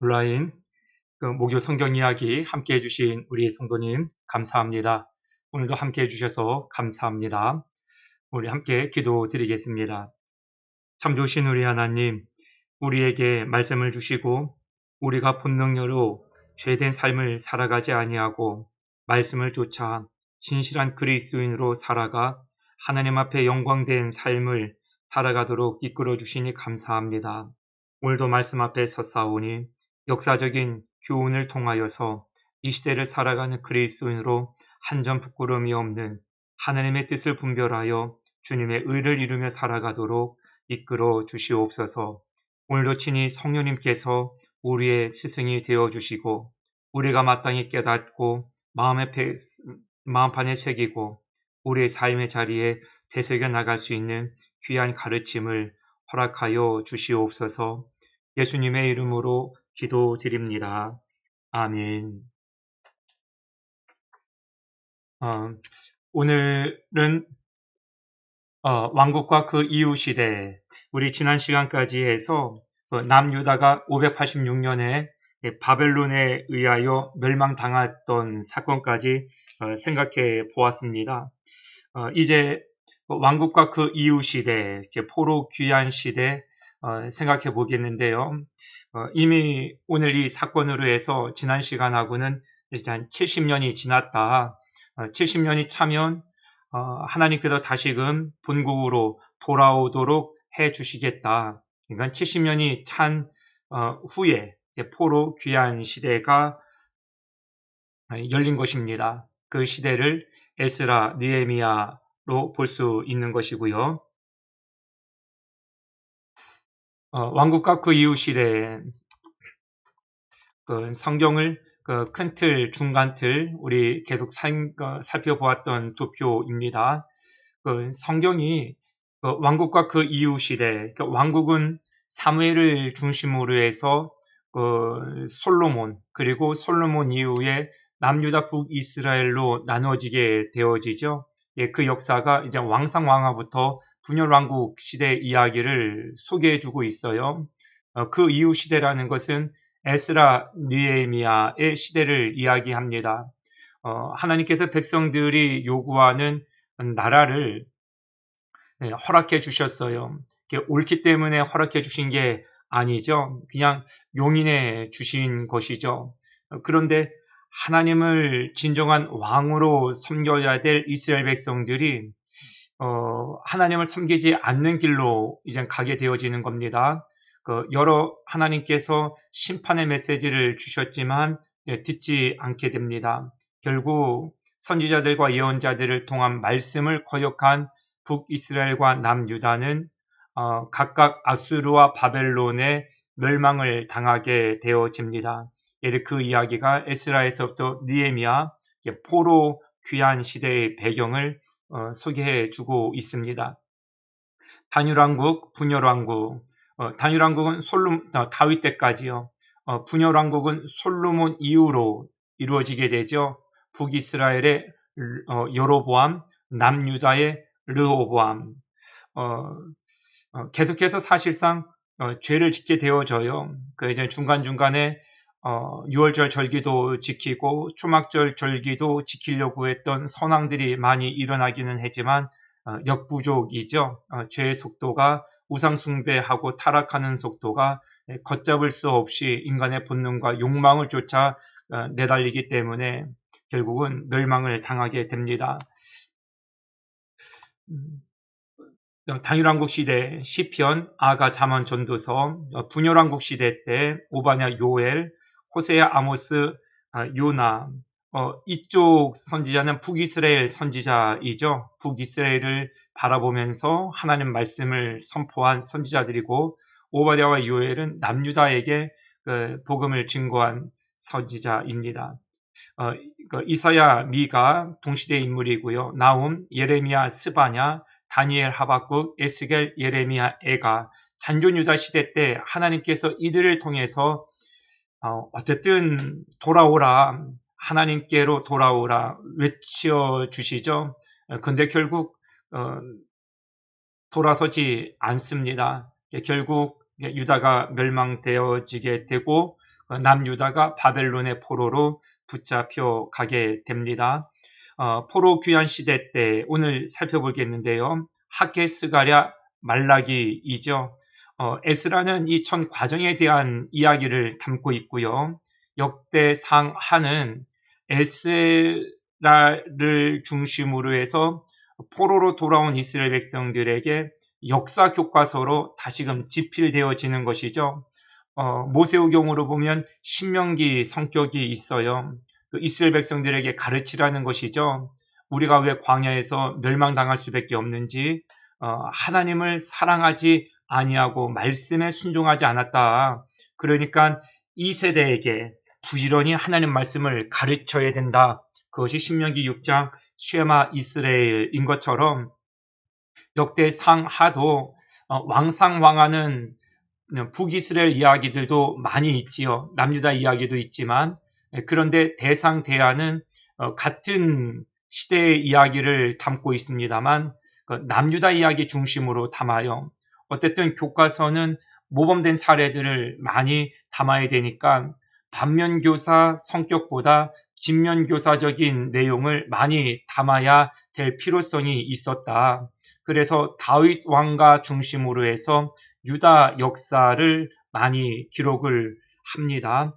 온라인 목요 성경 이야기 함께 해주신 우리 성도님 감사합니다. 오늘도 함께 해주셔서 감사합니다. 우리 함께 기도드리겠습니다. 참 좋으신 우리 하나님, 우리에게 말씀을 주시고 우리가 본능으로 죄된 삶을 살아가지 아니하고 말씀을 쫓아 진실한 그리스도인으로 살아가 하나님 앞에 영광된 삶을 살아가도록 이끌어 주시니 감사합니다. 오늘도 말씀 앞에 섰사오니 역사적인 교훈을 통하여서 이 시대를 살아가는 그리스도인으로 한 점 부끄러움이 없는 하나님의 뜻을 분별하여 주님의 의를 이루며 살아가도록 이끌어 주시옵소서. 오늘도 친히 성령님께서 우리의 스승이 되어주시고 우리가 마땅히 깨닫고 마음판에 새기고 우리의 삶의 자리에 되새겨 나갈 수 있는 귀한 가르침을 허락하여 주시옵소서. 예수님의 이름으로 기도드립니다. 아멘. 오늘은 왕국과 그 이후 시대, 우리 지난 시간까지 해서 남유다가 586년에 바벨론에 의하여 멸망당했던 사건까지 생각해 보았습니다. 이제 왕국과 그 이후 시대, 포로 귀환 시대 생각해 보겠는데요. 이미 오늘 이 사건으로 해서 지난 시간하고는 일단 70년이 지났다. 70년이 차면 하나님께서 다시금 본국으로 돌아오도록 해 주시겠다. 그러니까 70년이 찬 후에 포로 귀환 시대가 열린 것입니다. 그 시대를 에스라, 느헤미야로 볼 수 있는 것이고요. 왕국과 그 이후 시대, 성경을 큰 틀, 중간 틀, 우리 계속 살펴보았던 두 표입니다. 성경이 왕국과 그 이후 시대, 왕국은 사무엘을 중심으로 해서 솔로몬, 그리고 솔로몬 이후에 남유다 북이스라엘로 나누어지게 되어지죠. 예, 그 역사가 이제 왕상왕하부터 분열왕국 시대 이야기를 소개해주고 있어요. 그 이후 시대라는 것은 에스라, 느헤미야의 시대를 이야기합니다. 하나님께서 백성들이 요구하는 나라를 허락해 주셨어요. 옳기 때문에 허락해 주신 게 아니죠. 그냥 용인해 주신 것이죠. 그런데 하나님을 진정한 왕으로 섬겨야 될 이스라엘 백성들이 하나님을 섬기지 않는 길로 이제 가게 되어지는 겁니다. 여러 하나님께서 심판의 메시지를 주셨지만 듣지 않게 됩니다. 결국 선지자들과 예언자들을 통한 말씀을 거역한 북이스라엘과 남유다는 각각 아수르와 바벨론의 멸망을 당하게 되어집니다. 그 이야기가 에스라에서부터 느헤미야 포로 귀환 시대의 배경을 소개해 주고 있습니다. 단일왕국, 분열왕국. 단일왕국은 다윗 때까지요. 분열왕국은 솔로몬 이후로 이루어지게 되죠. 북이스라엘의 여로보암, 남유다의 르호보암. 계속해서 사실상 죄를 짓게 되어져요. 이제 중간중간에 6월절 절기도 지키고 초막절 절기도 지키려고 했던 선왕들이 많이 일어나기는 했지만 역부족이죠. 죄의 속도가 우상 숭배하고 타락하는 속도가 걷잡을 수 없이 인간의 본능과 욕망을 쫓아 내달리기 때문에 결국은 멸망을 당하게 됩니다. 단일왕국 시대 시편, 아가, 잠언, 전도서, 분열왕국 시대 때 오바냐, 요엘, 호세야, 아모스, 요나, 이쪽 선지자는 북이스라엘 선지자이죠. 북이스라엘을 바라보면서 하나님 말씀을 선포한 선지자들이고, 오바댜와 요엘은 남유다에게 복음을 증거한 선지자입니다. 이사야, 미가 동시대 인물이고요. 나훔, 예레미야, 스바냐, 다니엘, 하박국, 에스겔, 예레미야, 에가, 잔존유다 시대 때 하나님께서 이들을 통해서 어쨌든 돌아오라, 하나님께로 돌아오라 외쳐주시죠. 근데 결국 돌아서지 않습니다. 결국 유다가 멸망되어지게 되고 남유다가 바벨론의 포로로 붙잡혀 가게 됩니다. 포로 귀환 시대 때 오늘 살펴보겠는데요. 학개, 스가랴, 말라기이죠. 에스라는 이 전 과정에 대한 이야기를 담고 있고요. 역대상 하는 에스라를 중심으로 해서 포로로 돌아온 이스라엘 백성들에게 역사 교과서로 다시금 집필되어지는 것이죠. 모세오경으로 보면 신명기 성격이 있어요. 이스라엘 백성들에게 가르치라는 것이죠. 우리가 왜 광야에서 멸망당할 수밖에 없는지, 하나님을 사랑하지 아니하고 말씀에 순종하지 않았다. 그러니까 이 세대에게 부지런히 하나님 말씀을 가르쳐야 된다. 그것이 신명기 6장 쉐마 이스라엘인 것처럼 역대상 하도 왕상왕하는 북이스라엘 이야기들도 많이 있지요. 남유다 이야기도 있지만, 그런데 대상 대하는 같은 시대의 이야기를 담고 있습니다만 남유다 이야기 중심으로 담아요. 어쨌든 교과서는 모범된 사례들을 많이 담아야 되니까 반면교사 성격보다 진면교사적인 내용을 많이 담아야 될 필요성이 있었다. 그래서 다윗 왕가 중심으로 해서 유다 역사를 많이 기록을 합니다.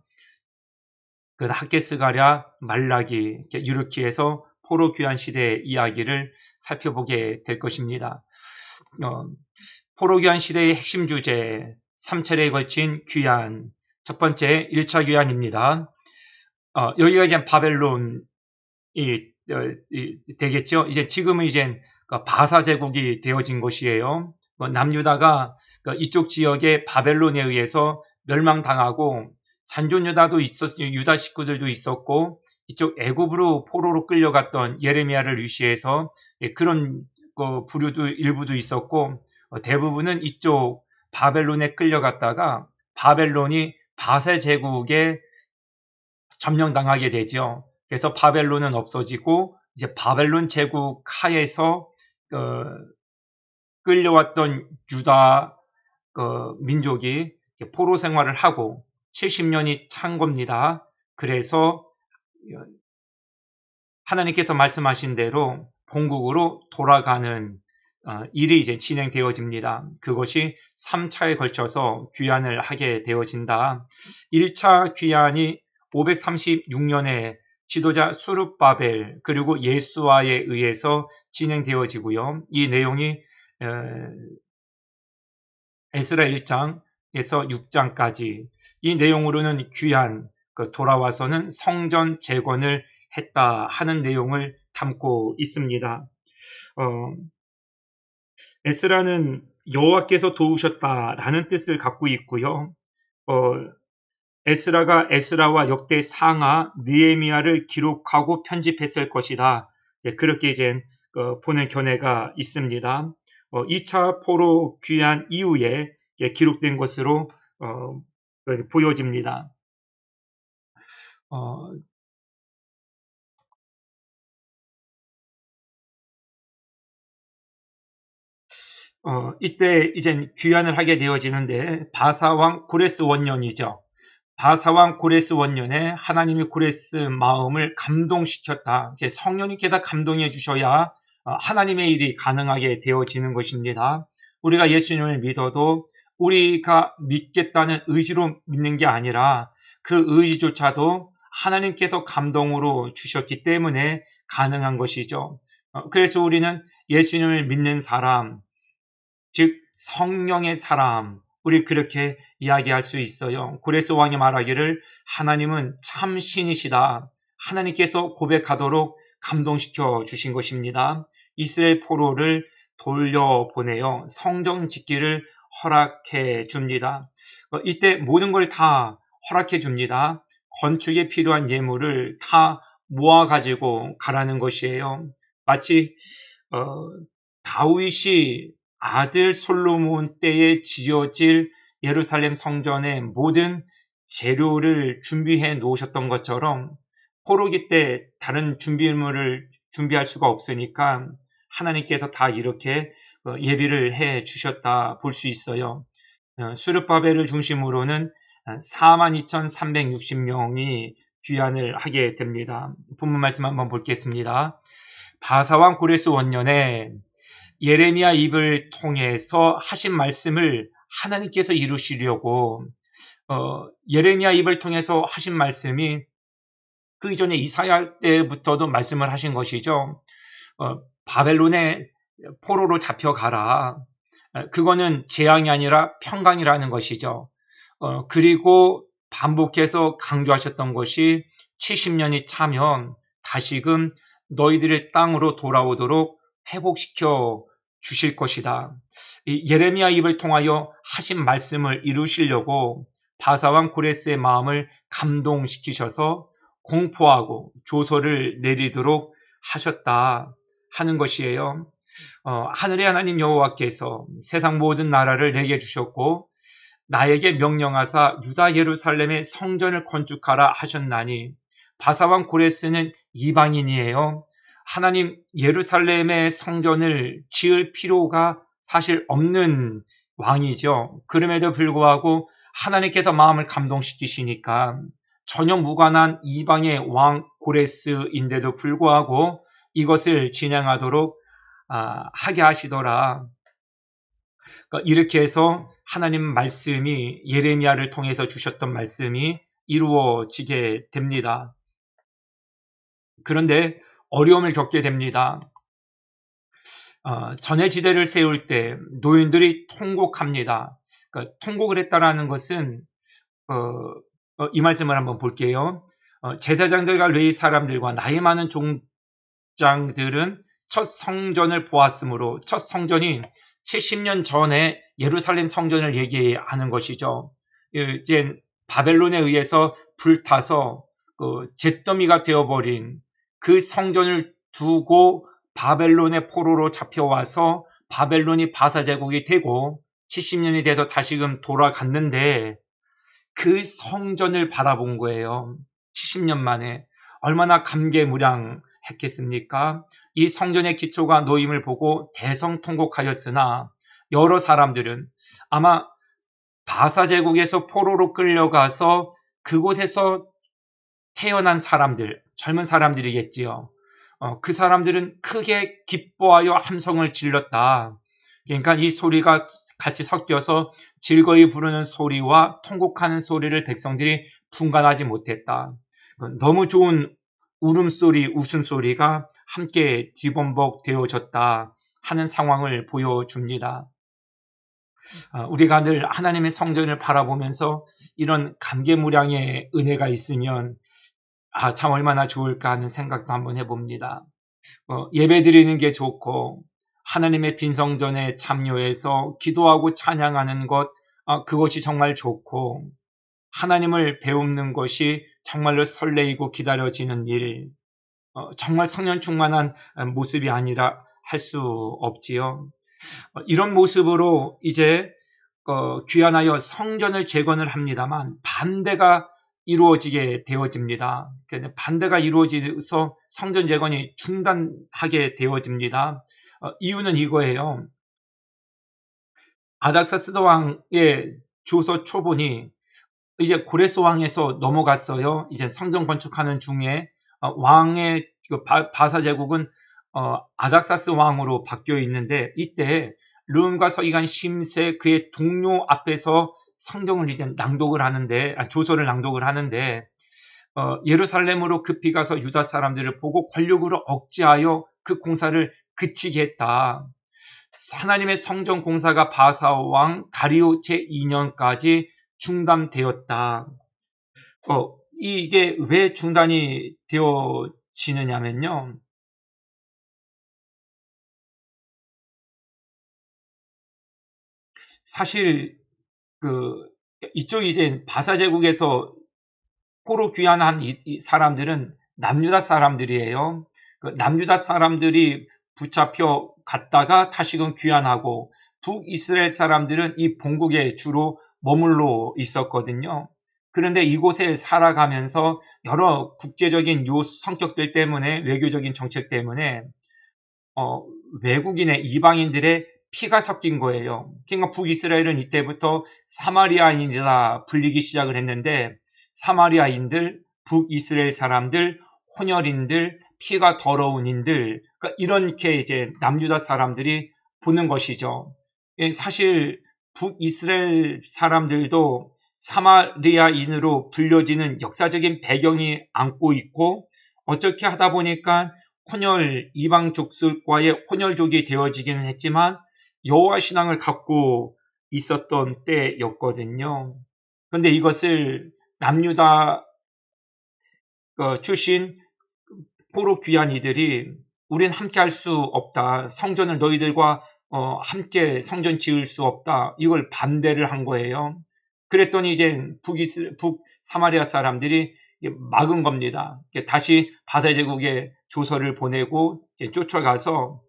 그 학개, 스가랴, 말라기 이렇게 해서 포로 귀환 시대의 이야기를 살펴보게 될 것입니다. 포로 귀환 시대의 핵심 주제 3차례에 걸친 귀환, 첫 번째 1차 귀환입니다. 여기가 이제 바벨론이 되겠죠. 이제 지금은 이제 바사 제국이 되어진 것이에요. 남유다가 이쪽 지역에 바벨론에 의해서 멸망당하고 잔존 유다도 유다 식구들도 있었고 이쪽 애굽으로 포로로 끌려갔던 예레미야를 유시해서 그런 부류도 일부도 있었고 대부분은 이쪽 바벨론에 끌려갔다가 바벨론이 바사 제국에 점령당하게 되죠. 그래서 바벨론은 없어지고 이제 바벨론 제국 하에서 끌려왔던 유다 민족이 포로 생활을 하고 70년이 찬 겁니다. 그래서 하나님께서 말씀하신 대로 본국으로 돌아가는 일이 이제 진행되어집니다. 그것이 3차에 걸쳐서 귀환을 하게 되어진다. 1차 귀환이 536년에 지도자 수룹바벨 그리고 예수아에 의해서 진행되어지고요. 이 내용이 에스라 1장에서 6장까지 이 내용으로는 귀환, 돌아와서는 성전 재건을 했다 하는 내용을 담고 있습니다. 에스라는 여호와께서 도우셨다라는 뜻을 갖고 있고요. 에스라가 에스라와 역대 상하 느헤미야를 기록하고 편집했을 것이다. 그렇게 이제 보는 견해가 있습니다. 2차 포로 귀환 이후에 기록된 것으로 보여집니다. 이때 이제 귀환을 하게 되어지는데 바사왕 고레스 원년이죠. 바사왕 고레스 원년에 하나님이 고레스 마음을 감동시켰다. 성령님께서 감동해 주셔야 하나님의 일이 가능하게 되어지는 것입니다. 우리가 예수님을 믿어도 우리가 믿겠다는 의지로 믿는 게 아니라 그 의지조차도 하나님께서 감동으로 주셨기 때문에 가능한 것이죠. 그래서 우리는 예수님을 믿는 사람, 즉 성령의 사람, 우리 그렇게 이야기할 수 있어요. 고레스 왕이 말하기를 하나님은 참 신이시다. 하나님께서 고백하도록 감동시켜 주신 것입니다. 이스라엘 포로를 돌려보내요. 성전 짓기를 허락해 줍니다. 이때 모든 걸 다 허락해 줍니다. 건축에 필요한 예물을 다 모아가지고 가라는 것이에요. 마치 다윗이 아들 솔로몬 때에 지어질 예루살렘 성전의 모든 재료를 준비해 놓으셨던 것처럼 포로기 때 다른 준비물을 준비할 수가 없으니까 하나님께서 다 이렇게 예비를 해 주셨다 볼 수 있어요. 수르바벨을 중심으로는 42,360명이 귀환을 하게 됩니다. 본문 말씀 한번 보겠습니다. 바사왕 고레스 원년에 예레미야 입을 통해서 하신 말씀을 하나님께서 이루시려고 예레미야 입을 통해서 하신 말씀이 그 이전에 이사야 때부터도 말씀을 하신 것이죠. 바벨론의 포로로 잡혀가라. 그거는 재앙이 아니라 평강이라는 것이죠. 그리고 반복해서 강조하셨던 것이 70년이 차면 다시금 너희들의 땅으로 돌아오도록 회복시켜 주실 것이다. 이 예레미야 입을 통하여 하신 말씀을 이루시려고 바사왕 고레스의 마음을 감동시키셔서 공포하고 조서를 내리도록 하셨다 하는 것이에요. 하늘의 하나님 여호와께서 세상 모든 나라를 내게 주셨고 나에게 명령하사 유다 예루살렘의 성전을 건축하라 하셨나니 바사왕 고레스는 이방인이에요. 하나님 예루살렘의 성전을 지을 필요가 사실 없는 왕이죠. 그럼에도 불구하고 하나님께서 마음을 감동시키시니까 전혀 무관한 이방의 왕 고레스인데도 불구하고 이것을 진행하도록 하게 하시더라. 그러니까 이렇게 해서 하나님 말씀이 예레미야를 통해서 주셨던 말씀이 이루어지게 됩니다. 그런데 어려움을 겪게 됩니다. 전해 지대를 세울 때 노인들이 통곡합니다. 그러니까 통곡을 했다라는 것은 이 말씀을 한번 볼게요. 제사장들과 레위 사람들과 나이 많은 종장들은 첫 성전을 보았으므로 첫 성전이 70년 전에 예루살렘 성전을 얘기하는 것이죠. 이제 바벨론에 의해서 불타서 잿더미가 되어버린 그 성전을 두고 바벨론의 포로로 잡혀와서 바벨론이 바사 제국이 되고 70년이 돼서 다시금 돌아갔는데 그 성전을 바라본 거예요. 70년 만에. 얼마나 감개무량했겠습니까? 이 성전의 기초가 놓임을 보고 대성통곡하였으나 여러 사람들은 아마 바사 제국에서 포로로 끌려가서 그곳에서 태어난 사람들, 젊은 사람들이겠지요. 그 사람들은 크게 기뻐하여 함성을 질렀다. 그러니까 이 소리가 같이 섞여서 즐거이 부르는 소리와 통곡하는 소리를 백성들이 분간하지 못했다. 너무 좋은 울음소리, 웃음소리가 함께 뒤범벅 되어졌다 하는 상황을 보여줍니다. 우리가 늘 하나님의 성전을 바라보면서 이런 감개무량의 은혜가 있으면 참 얼마나 좋을까 하는 생각도 한번 해봅니다. 예배 드리는 게 좋고 하나님의 빈성전에 참여해서 기도하고 찬양하는 것, 그것이 정말 좋고 하나님을 배우는 것이 정말로 설레이고 기다려지는 일, 정말 성령 충만한 모습이 아니라 할 수 없지요. 이런 모습으로 이제 귀환하여 성전을 재건을 합니다만 반대가 이루어지게 되어집니다. 반대가 이루어져서 성전 재건이 중단하게 되어집니다. 이유는 이거예요. 아닥사스다 왕의 조서 초본이 이제 고레스 왕에서 넘어갔어요. 이제 성전 건축하는 중에 왕의 바사 제국은 아닥사스 왕으로 바뀌어 있는데 이때 르움과 서기관 심세 그의 동료 앞에서 성경을 이제 낭독을 하는데 조서를 낭독을 하는데 예루살렘으로 급히 가서 유다 사람들을 보고 권력으로 억제하여 그 공사를 그치게 했다. 하나님의 성전 공사가 바사 왕 다리오 제2년까지 중단되었다. 이게 왜 중단이 되어지느냐면요. 사실 이쪽 이제 바사 제국에서 포로 귀환한 이 사람들은 남유다 사람들이에요. 남유다 사람들이 붙잡혀 갔다가 다시금 귀환하고 북이스라엘 사람들은 이 본국에 주로 머물러 있었거든요. 그런데 이곳에 살아가면서 여러 국제적인 성격들 때문에 외교적인 정책 때문에 외국인의 이방인들의 피가 섞인 거예요. 그러니까 북이스라엘은 이때부터 사마리아인이라 불리기 시작을 했는데, 사마리아인들, 북이스라엘 사람들, 혼혈인들, 피가 더러운 인들, 그러니까 이렇게 이제 남유다 사람들이 보는 것이죠. 사실 북이스라엘 사람들도 사마리아인으로 불려지는 역사적인 배경이 안고 있고, 어떻게 하다 보니까 혼혈 이방 족속과의 혼혈족이 되어지기는 했지만 여호와 신앙을 갖고 있었던 때였거든요. 그런데 이것을 남유다 출신 포로 귀한 이들이 우린 함께 할 수 없다. 성전을 너희들과 함께 성전 지을 수 없다. 이걸 반대를 한 거예요. 그랬더니 이제 북 사마리아 사람들이 막은 겁니다. 다시 바사 제국에 조서를 보내고 쫓아가서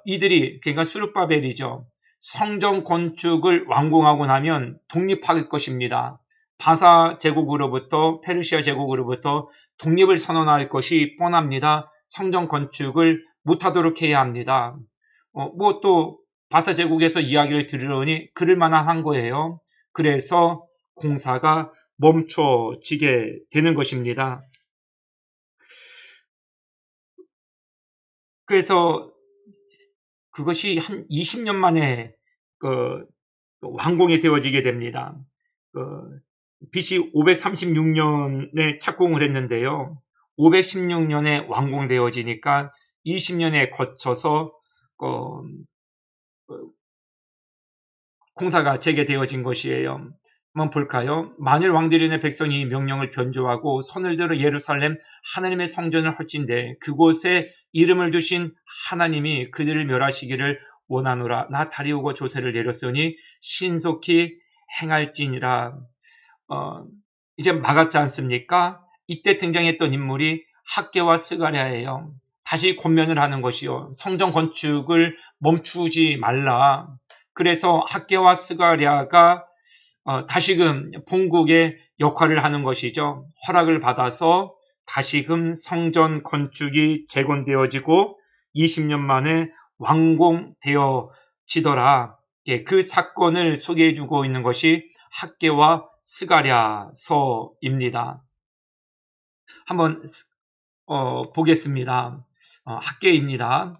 이들이, 그러니까 스룹바벨이죠, 성전 건축을 완공하고 나면 독립할 것입니다. 바사 제국으로부터, 페르시아 제국으로부터 독립을 선언할 것이 뻔합니다. 성전 건축을 못하도록 해야 합니다. 뭐 또 바사 제국에서 이야기를 들으니 그럴 만한 거예요. 그래서 공사가 멈춰지게 되는 것입니다. 그래서 그것이 한 20년 만에 완공이 되어지게 됩니다. BC 536년에 착공을 했는데요. 516년에 완공되어지니까 20년에 거쳐서 공사가 재개되어진 것이에요. 한번 볼까요? 만일 왕들이나 백성이 명령을 변조하고 손을 들어 예루살렘 하나님의 성전을 헐진대 그곳에 이름을 두신 하나님이 그들을 멸하시기를 원하노라. 나 다리우고 조세를 내렸으니 신속히 행할지니라. 이제 막았지 않습니까? 이때 등장했던 인물이 학개와 스가랴예요. 다시 권면을 하는 것이요. 성전 건축을 멈추지 말라. 그래서 학개와 스가랴가 다시금 본국의 역할을 하는 것이죠. 허락을 받아서 다시금 성전 건축이 재건되어지고 20년 만에 완공되어지더라. 그 사건을 소개해주고 있는 것이 학개와 스가랴서입니다. 한번 보겠습니다. 학개입니다.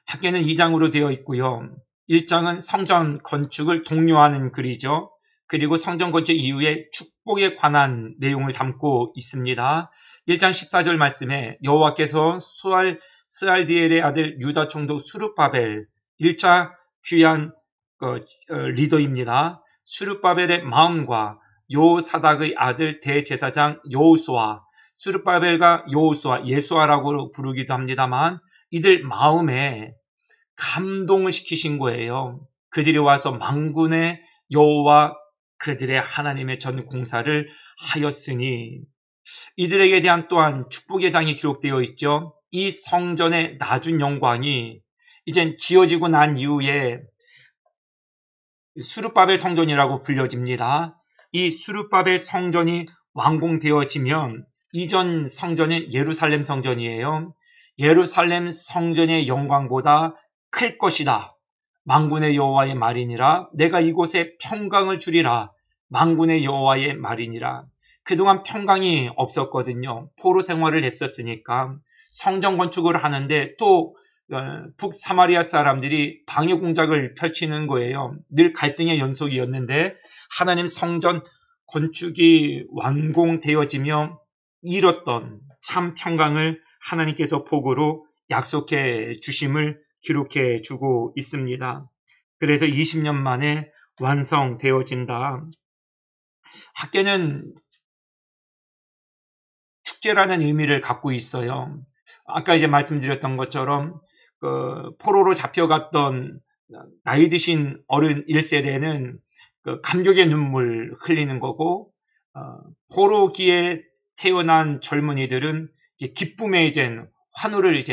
학개는 2장으로 되어 있고요. 1장은 성전 건축을 독려하는 글이죠. 그리고 성전 건축 이후에 축복에 관한 내용을 담고 있습니다. 1장 14절 말씀에 여호와께서 스알디엘의 아들 유다 총독 스룹바벨, 1차 귀한 리더입니다. 스룹바벨의 마음과 요사닥의 아들 대제사장 여호수아, 스룹바벨과 여호수아, 예수아라고 부르기도 합니다만 이들 마음에 감동을 시키신 거예요. 그들이 와서 만군의 여호와 그들의 하나님의 전 공사를 하였으니, 이들에게 대한 또한 축복의 장이 기록되어 있죠. 이 성전의 낮은 영광이 이젠 지어지고 난 이후에 스룹바벨 성전이라고 불려집니다. 이 스룹바벨 성전이 완공되어지면 이전 성전은 예루살렘 성전이에요. 예루살렘 성전의 영광보다 클 것이다. 만군의 여호와의 말이니라. 내가 이곳에 평강을 주리라. 만군의 여호와의 말이니라. 그동안 평강이 없었거든요. 포로 생활을 했었으니까. 성전 건축을 하는데 또 북사마리아 사람들이 방해 공작을 펼치는 거예요. 늘 갈등의 연속이었는데 하나님 성전 건축이 완공되어지며 이뤘던 참 평강을 하나님께서 복으로 약속해 주심을 기록해 주고 있습니다. 그래서 20년 만에 완성되어진다. 학개는 축제라는 의미를 갖고 있어요. 아까 이제 말씀드렸던 것처럼 포로로 잡혀갔던 나이 드신 어른 1세대는 감격의 눈물 흘리는 거고, 포로기에 태어난 젊은이들은 기쁨의 환호를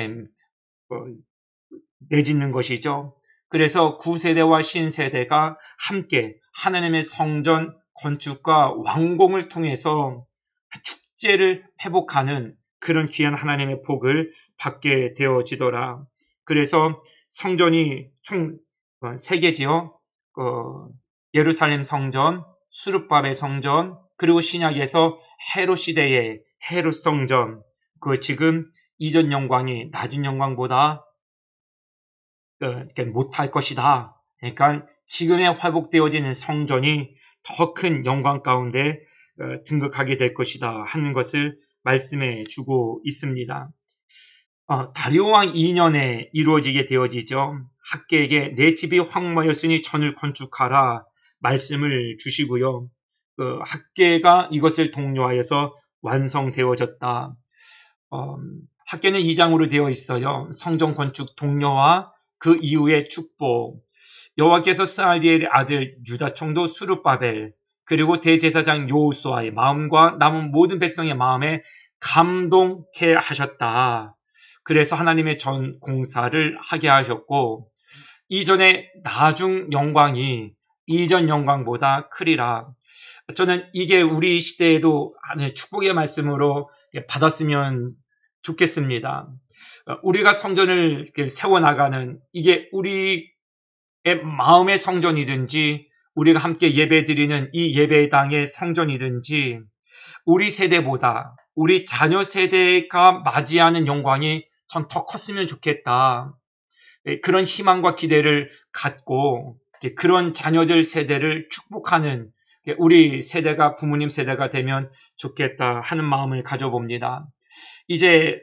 내짓는 것이죠. 그래서 구세대와 신세대가 함께 하나님의 성전 건축과 완공을 통해서 축제를 회복하는 그런 귀한 하나님의 복을 받게 되어지더라. 그래서 성전이 총 3개지요. 예루살렘 성전, 수르바벨 성전, 그리고 신약에서 헤롯 시대의 헤롯 성전. 지금 이전 영광이 낮은 영광보다 못할 것이다. 그러니까 지금에 회복되어지는 성전이 더 큰 영광 가운데 등극하게 될 것이다 하는 것을 말씀해 주고 있습니다. 다리오 왕 2년에 이루어지게 되어지죠. 학개에게 내 집이 황무하였으니 전을 건축하라 말씀을 주시고요. 학개가 이것을 독려하여서 완성되어졌다. 학개는 2장으로 되어 있어요. 성전 건축 독려와 그 이후의 축복. 여호와께서 스알디엘의 아들 유다 총독 수르바벨 그리고 대제사장 여호수아의 마음과 남은 모든 백성의 마음에 감동케 하셨다. 그래서 하나님의 전 공사를 하게 하셨고 이전의 나중 영광이 이전 영광보다 크리라. 저는 이게 우리 시대에도 축복의 말씀으로 받았으면 좋겠습니다. 우리가 성전을 세워나가는 이게 우리의 마음의 성전이든지 우리가 함께 예배드리는 이 예배당의 성전이든지 우리 세대보다 우리 자녀 세대가 맞이하는 영광이 전 더 컸으면 좋겠다. 그런 희망과 기대를 갖고 그런 자녀들 세대를 축복하는 우리 세대가 부모님 세대가 되면 좋겠다 하는 마음을 가져봅니다. 이제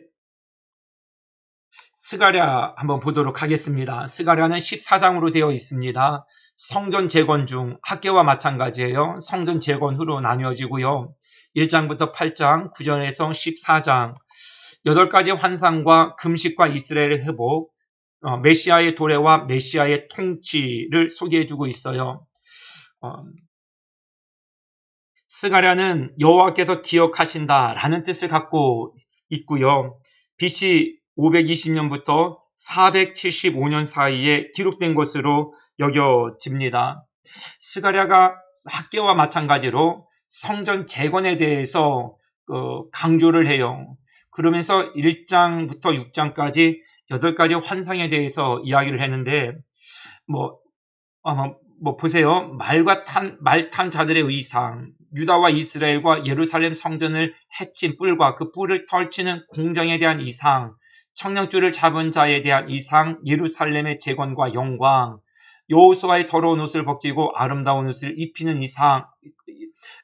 스가랴 한번 보도록 하겠습니다. 스가랴는 14장으로 되어 있습니다. 성전 재건 중 학개와 마찬가지예요. 성전 재건 후로 나뉘어지고요. 1장부터 8장, 9절에서 14장 8가지 환상과 금식과 이스라엘의 회복, 메시아의 도래와 메시아의 통치를 소개해주고 있어요. 스가랴는 여호와께서 기억하신다라는 뜻을 갖고 있고요. BC 520년부터 475년 사이에 기록된 것으로 여겨집니다. 스가랴가 학개와 마찬가지로 성전 재건에 대해서 강조를 해요. 그러면서 1장부터 6장까지 8가지 환상에 대해서 이야기를 했는데 보세요. 말 탄 자들의 의상, 유다와 이스라엘과 예루살렘 성전을 해친 뿔과 그 뿔을 털치는 공정에 대한 이상, 청량줄을 잡은 자에 대한 이상, 예루살렘의 재건과 영광, 여호수아의 더러운 옷을 벗기고 아름다운 옷을 입히는 이상,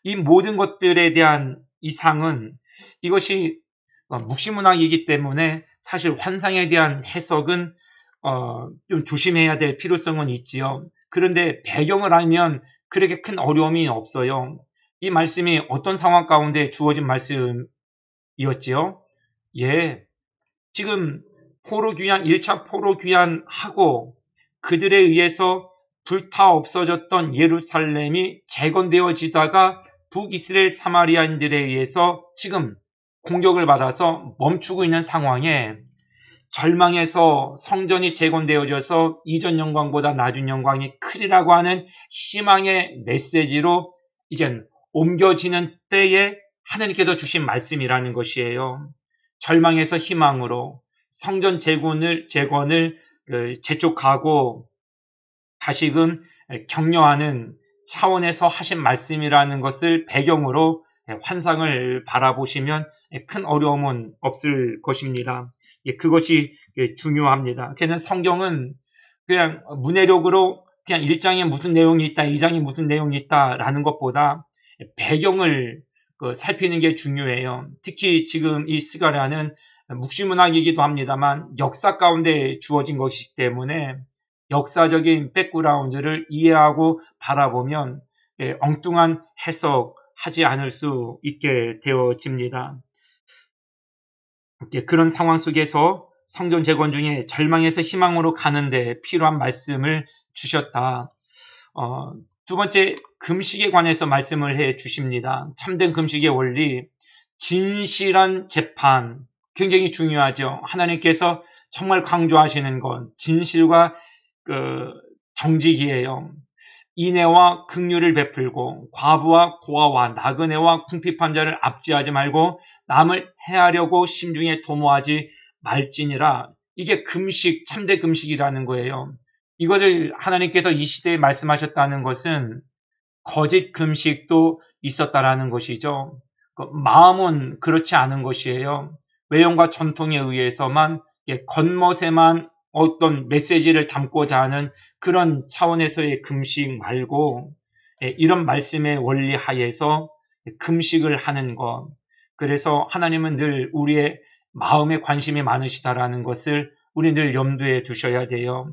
이 모든 것들에 대한 이상은 이것이 묵시문학이기 때문에 사실 환상에 대한 해석은 좀 조심해야 될 필요성은 있지요. 그런데 배경을 알면 그렇게 큰 어려움이 없어요. 이 말씀이 어떤 상황 가운데 주어진 말씀이었지요? 지금 1차 포로 귀환하고 그들에 의해서 불타 없어졌던 예루살렘이 재건되어지다가 북이스라엘 사마리아인들에 의해서 지금 공격을 받아서 멈추고 있는 상황에 절망해서 성전이 재건되어져서 이전 영광보다 낮은 영광이 크리라고 하는 희망의 메시지로 이젠 옮겨지는 때에 하나님께서 주신 말씀이라는 것이에요. 절망에서 희망으로 성전 재건을 재촉하고 다시금 격려하는 차원에서 하신 말씀이라는 것을 배경으로 환상을 바라보시면 큰 어려움은 없을 것입니다. 그것이 중요합니다. 그냥 성경은 그냥 문해력으로 그냥 1장에 무슨 내용이 있다, 2장에 무슨 내용이 있다라는 것보다 배경을 살피는 게 중요해요. 특히 지금 이 스가랴는 묵시문학이기도 합니다만 역사 가운데 주어진 것이기 때문에 역사적인 백그라운드를 이해하고 바라보면 엉뚱한 해석하지 않을 수 있게 되어집니다. 그런 상황 속에서 성전 재건 중에 절망에서 희망으로 가는데 필요한 말씀을 주셨다. 두 번째, 금식에 관해서 말씀을 해 주십니다. 참된 금식의 원리, 진실한 재판, 굉장히 중요하죠. 하나님께서 정말 강조하시는 건 진실과 정직이에요. 인애와 긍휼을 베풀고 과부와 고아와 나그네와 궁핍한 자를 압제하지 말고 남을 해하려고 심중에 도모하지 말지니라. 이게 금식, 참된 금식이라는 거예요. 이것을 하나님께서 이 시대에 말씀하셨다는 것은 거짓 금식도 있었다라는 것이죠. 마음은 그렇지 않은 것이에요. 외형과 전통에 의해서만 겉멋에만 어떤 메시지를 담고자 하는 그런 차원에서의 금식 말고 이런 말씀의 원리 하에서 금식을 하는 것. 그래서 하나님은 늘 우리의 마음에 관심이 많으시다라는 것을 우리 늘 염두에 두셔야 돼요.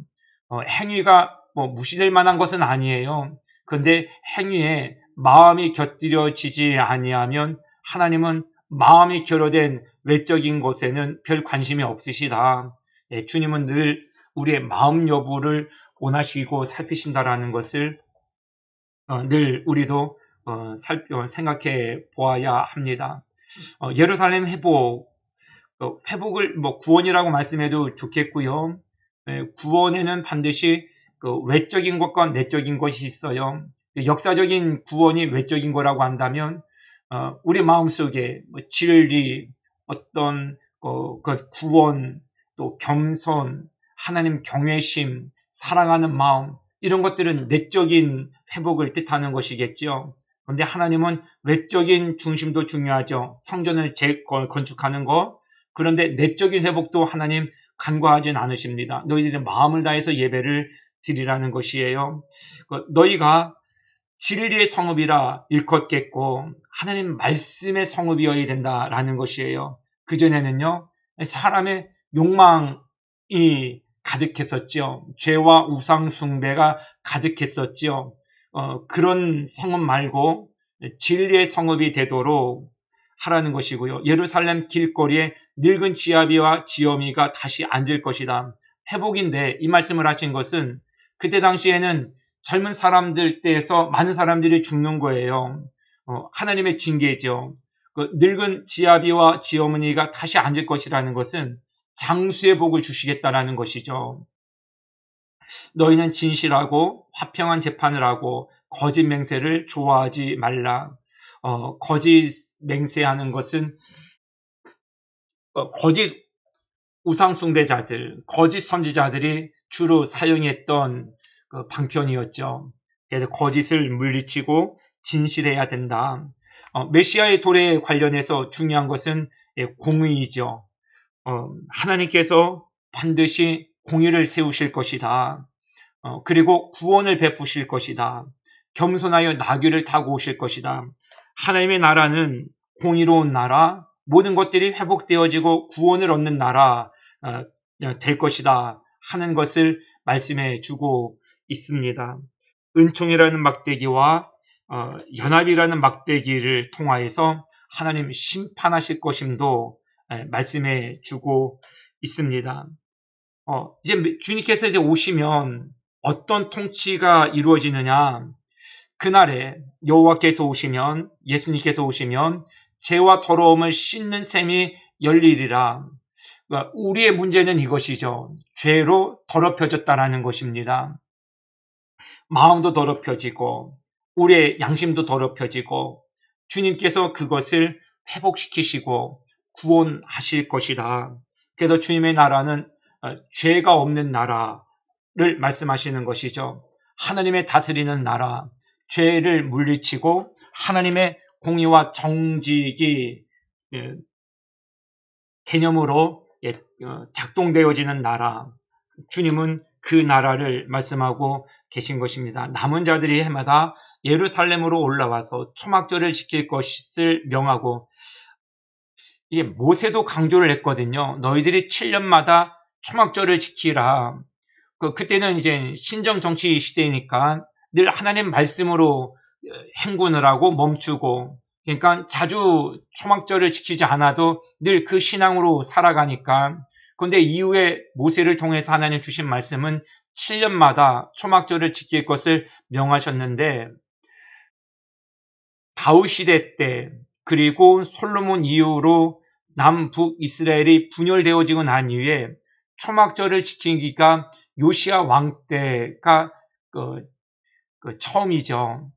행위가 무시될 만한 것은 아니에요. 그런데 행위에 마음이 곁들여지지 아니하면 하나님은 마음이 결여된 외적인 것에는 별 관심이 없으시다. 주님은 늘 우리의 마음 여부를 원하시고 살피신다라는 것을 늘 우리도 생각해 보아야 합니다. 예루살렘 회복을 구원이라고 말씀해도 좋겠고요. 구원에는 반드시 외적인 것과 내적인 것이 있어요. 역사적인 구원이 외적인 거라고 한다면 우리 마음속에 진리, 어떤 그 구원, 또 겸손, 하나님 경외심, 사랑하는 마음, 이런 것들은 내적인 회복을 뜻하는 것이겠죠. 그런데 하나님은 외적인 중심도 중요하죠. 성전을 건축하는 것. 그런데 내적인 회복도 하나님 간과하진 않으십니다. 너희들의 마음을 다해서 예배를 드리라는 것이에요. 너희가 진리의 성읍이라 일컫겠고 하나님 말씀의 성읍이어야 된다라는 것이에요. 그전에는요, 사람의 욕망이 가득했었죠. 죄와 우상 숭배가 가득했었죠. 그런 성읍 말고 진리의 성읍이 되도록 하라는 것이고요. 예루살렘 길거리에 늙은 지아비와 지어미가 다시 앉을 것이다. 회복인데 이 말씀을 하신 것은 그때 당시에는 젊은 사람들 때에서 많은 사람들이 죽는 거예요. 하나님의 징계죠. 늙은 지아비와 지어머니가 다시 앉을 것이라는 것은 장수의 복을 주시겠다라는 것이죠. 너희는 진실하고 화평한 재판을 하고 거짓 맹세를 좋아하지 말라. 거짓 맹세하는 것은 거짓 우상숭배자들, 거짓 선지자들이 주로 사용했던 방편이었죠. 그래서 거짓을 물리치고 진실해야 된다. 메시아의 도래에 관련해서 중요한 것은 공의이죠. 하나님께서 반드시 공의를 세우실 것이다. 그리고 구원을 베푸실 것이다. 겸손하여 나귀를 타고 오실 것이다. 하나님의 나라는 공의로운 나라, 모든 것들이 회복되어지고 구원을 얻는 나라 될 것이다 하는 것을 말씀해 주고 있습니다. 은총이라는 막대기와 연합이라는 막대기를 통하여서 하나님 심판하실 것임도 말씀해 주고 있습니다. 이제 주님께서 이제 오시면 어떤 통치가 이루어지느냐? 그날에 여호와께서 오시면, 예수님께서 오시면 죄와 더러움을 씻는 셈이 열리리라. 그러니까 우리의 문제는 이것이죠. 죄로 더럽혀졌다라는 것입니다. 마음도 더럽혀지고 우리의 양심도 더럽혀지고 주님께서 그것을 회복시키시고 구원하실 것이다. 그래서 주님의 나라는 죄가 없는 나라를 말씀하시는 것이죠. 하나님의 다스리는 나라, 죄를 물리치고 하나님의 공의와 정직이 개념으로 작동되어지는 나라, 주님은 그 나라를 말씀하고 계신 것입니다. 남은 자들이 해마다 예루살렘으로 올라와서 초막절을 지킬 것을 명하고, 이게 모세도 강조를 했거든요. 너희들이 7년마다 초막절을 지키라. 그때는 이제 신정 정치 시대이니까 늘 하나님 말씀으로 행군을 하고 멈추고, 그러니까 자주 초막절을 지키지 않아도 늘 그 신앙으로 살아가니까. 그런데 이후에 모세를 통해서 하나님 주신 말씀은 7년마다 초막절을 지킬 것을 명하셨는데, 다윗 시대 때 그리고 솔로몬 이후로 남북 이스라엘이 분열되어지고 난 이후에 초막절을 지키기가 요시야 왕 때가 처음이죠.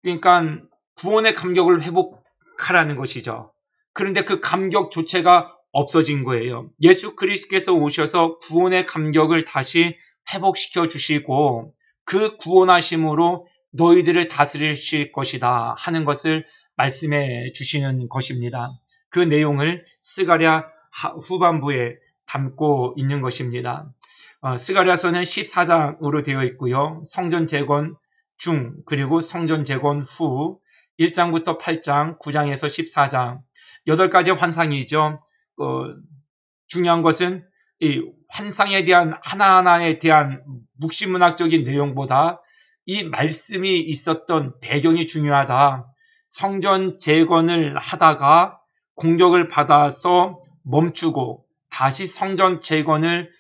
그러니까 구원의 감격을 회복하라는 것이죠. 그런데 그 감격 조체가 없어진 거예요. 예수 그리스도께서 오셔서 구원의 감격을 다시 회복시켜 주시고 그 구원하심으로 너희들을 다스리실 것이다 하는 것을 말씀해 주시는 것입니다. 그 내용을 스가랴 후반부에 담고 있는 것입니다. 스가랴서는 14장으로 되어 있고요. 성전 재건 중 그리고 성전 재건 후 1장부터 8장, 9장에서 14장 8가지 환상이죠. 중요한 것은 이 환상에 대한 하나하나에 대한 묵시문학적인 내용보다 이 말씀이 있었던 배경이 중요하다. 성전 재건을 하다가 공격을 받아서 멈추고 다시 성전 재건을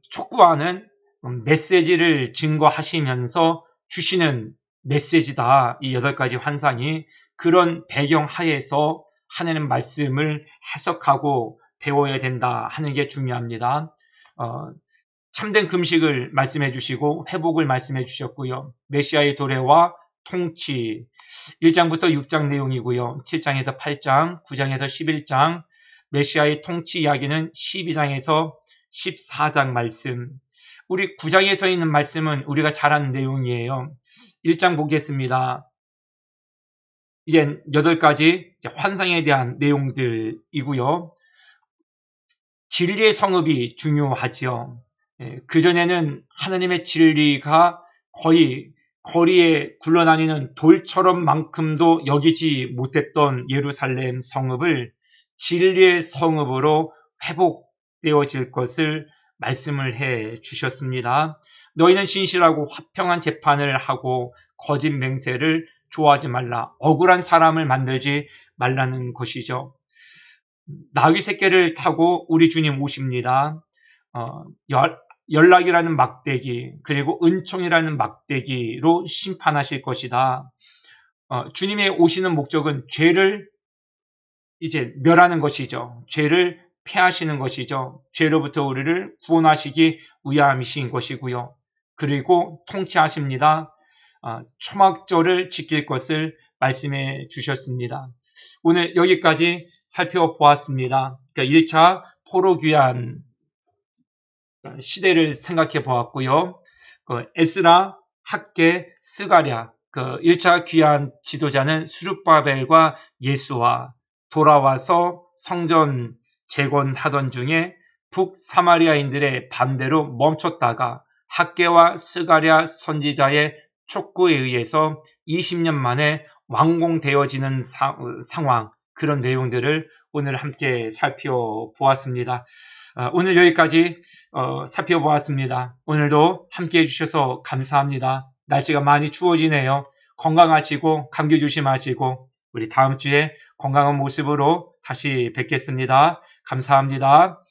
촉구하는 메시지를 증거하시면서 주시는 메시지다. 이 8가지 환상이 그런 배경 하에서 하나님 말씀을 해석하고 배워야 된다 하는 게 중요합니다. 참된 금식을 말씀해 주시고 회복을 말씀해 주셨고요. 메시아의 도래와 통치 1장부터 6장 내용이고요. 7장에서 8장, 9장에서 11장 메시아의 통치 이야기는 12장에서 14장 말씀. 우리 9장에 서 있는 말씀은 우리가 잘 아는 내용이에요. 1장 보겠습니다. 이젠 8가지 환상에 대한 내용들이고요. 진리의 성읍이 중요하죠. 그전에는 하나님의 진리가 거의 거리에 굴러다니는 돌처럼 만큼도 여기지 못했던 예루살렘 성읍을 진리의 성읍으로 회복되어질 것을 말씀을 해 주셨습니다. 너희는 신실하고 화평한 재판을 하고 거짓 맹세를 좋아하지 말라. 억울한 사람을 만들지 말라는 것이죠. 나귀 새끼를 타고 우리 주님 오십니다. 연락이라는 막대기 그리고 은총이라는 막대기로 심판하실 것이다. 주님의 오시는 목적은 죄를 이제 멸하는 것이죠. 죄를 폐하시는 것이죠. 죄로부터 우리를 구원하시기 위함이신 것이고요. 그리고 통치하십니다. 초막절을 지킬 것을 말씀해 주셨습니다. 오늘 여기까지 살펴보았습니다. 그러니까 1차 포로귀환 시대를 생각해 보았고요. 에스라, 학개, 스가랴 1차 귀환 지도자는 스룹바벨과 예수와 돌아와서 성전 재건하던 중에 북사마리아인들의 반대로 멈췄다가 학개와 스가랴 선지자의 촉구에 의해서 20년 만에 완공되어지는 상황, 그런 내용들을 오늘 함께 살펴보았습니다. 오늘 여기까지 살펴보았습니다. 오늘도 함께 해주셔서 감사합니다. 날씨가 많이 추워지네요. 건강하시고 감기 조심하시고 우리 다음 주에 건강한 모습으로 다시 뵙겠습니다. 감사합니다.